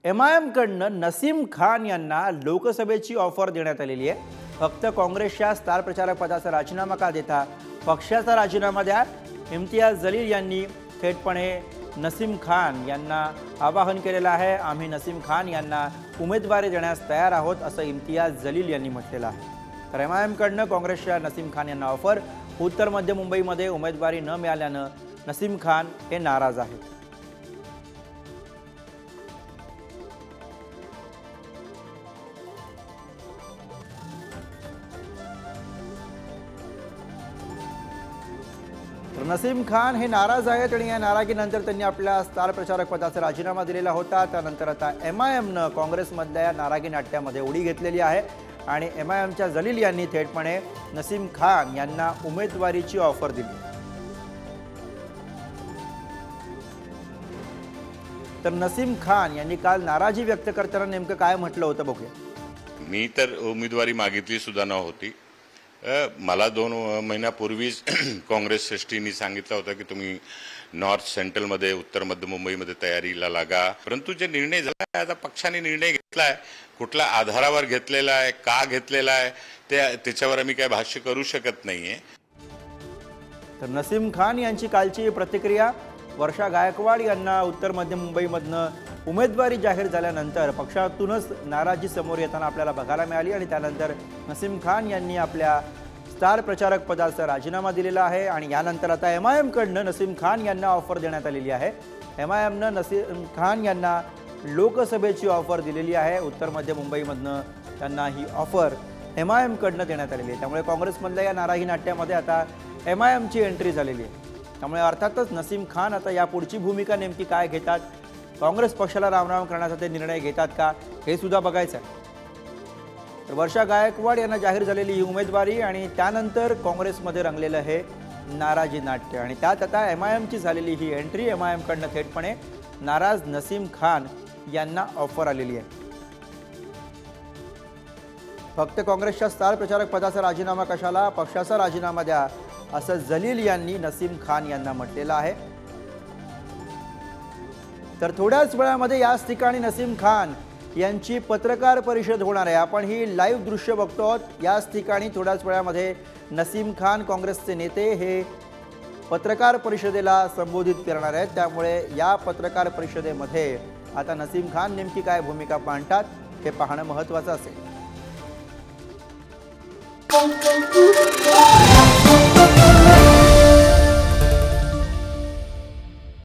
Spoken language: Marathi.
MIM कडनं नसीम खान यांना लोकसभेची ऑफर देण्यात आलेली आहे। फक्त काँग्रेसच्या स्टार प्रचारक पदाचा राजीनामा का देता, पक्षाचा राजीनामा द्या। इम्तियाज जलील यांनी थेटपणे नसीम खान यांना आवाहन केलेलं आहे। आम्ही नसीम खान यांना उमेदवारी देण्यास तयार आहोत असं इम्तियाज जलील यांनी म्हटलेलं आहे। तर MIM कडनं काँग्रेसच्या नसीम खान यांना ऑफर। उत्तर मध्य मुंबईमध्ये उमेदवारी न मिळाल्यानं नसीम खान हे नाराज आहेत। नसीम खान हे नाराज आहेत आणि या नाराजीनंतर त्यांनी आपल्या स्टार प्रचारक पदाचा राजीनामा दिलेला होता। त्यानंतर आता MIMनं काँग्रेसमधल्या नाराजी नाट्यामध्ये उडी घेतलेली आहे आणि MIMच्या जलील यांनी थेटपणे नसीम खान यांना उमेदवारीची ऑफर दिली। तर नसीम खान यांनी काल नाराजी व्यक्त करताना नेमकं काय म्हटलं होतं बघूया। मी तर उमेदवारी मागितली सुद्धा नव्हती। मला 2 महिन्यापूर्वीच काँग्रेस श्रेष्ठींनी सांगितलं होतं की तुम्ही नॉर्थ सेंट्रलमध्ये उत्तर मध्य मुंबईमध्ये तयारीला लागा। परंतु जे निर्णय झाला आता पक्षाने निर्णय घेतलाय, कुठल्या आधारावर घेतलेला आहे, का घेतलेला आहे त्याच्यावर आम्ही काय भाष्य करू शकत नाहीये। तर नसीम खान यांची कालची प्रतिक्रिया। वर्षा गायकवाड यांना उत्तर मध्य मुंबईमधनं उमेदवारी जाहीर झाल्यानंतर पक्षातूनच नाराजी समोर येताना आपल्याला बघायला मिळाली आणि त्यानंतर नसीम खान यांनी आपल्या स्टार प्रचारक पदाचा राजीनामा दिलेला आहे आणि यानंतर आता MIM कडनं नसीम खान यांना ऑफर देण्यात आलेली आहे। MIMनं नसीम खान यांना लोकसभेची ऑफर दिलेली आहे। उत्तर मध्य मुंबईमधनं त्यांना ही ऑफर MIM कडनं देण्यात आलेली आहे। त्यामुळे काँग्रेसमधल्या या नाराजी नाट्यामध्ये आता MIMची एंट्री झालेली आहे। त्यामुळे अर्थातच नसीम खान आता यापुढची भूमिका नेमकी काय घेतात, काँग्रेस पक्षाला रामराम करण्याचा ते निर्णय घेतात का, हे सुद्धा बघायचं आहे। तर वर्षा गायकवाड यांना जाहीर झालेली ही उमेदवारी आणि त्यानंतर काँग्रेसमध्ये रंगलेलं हे नाराजी नाट्य आणि त्यात आता MIMची झालेली ही एंट्री। MIM कडनं थेटपणे नाराज नसीम खान यांना ऑफर आलेली आहे। फक्त काँग्रेसच्या स्टार प्रचारक पदाचा राजीनामा कशाला, पक्षाचा राजीनामा द्या असं जलील यांनी नसीम खान यांना म्हटलेलं आहे। तर थोड्याच वेळामध्ये याच ठिकाणी नसीम खान यांची पत्रकार परिषद होणार आहे। आपण ही लाईव्ह दृश्य बघतो आहोत। याच ठिकाणी थोड्याच वेळामध्ये नसीम खान काँग्रेसचे नेते हे पत्रकार परिषदेला संबोधित करणार आहेत। त्यामुळे या पत्रकार परिषदेमध्ये आता नसीम खान नेमकी काय भूमिका मांडतात हे पाहणं महत्त्वाचं असेल।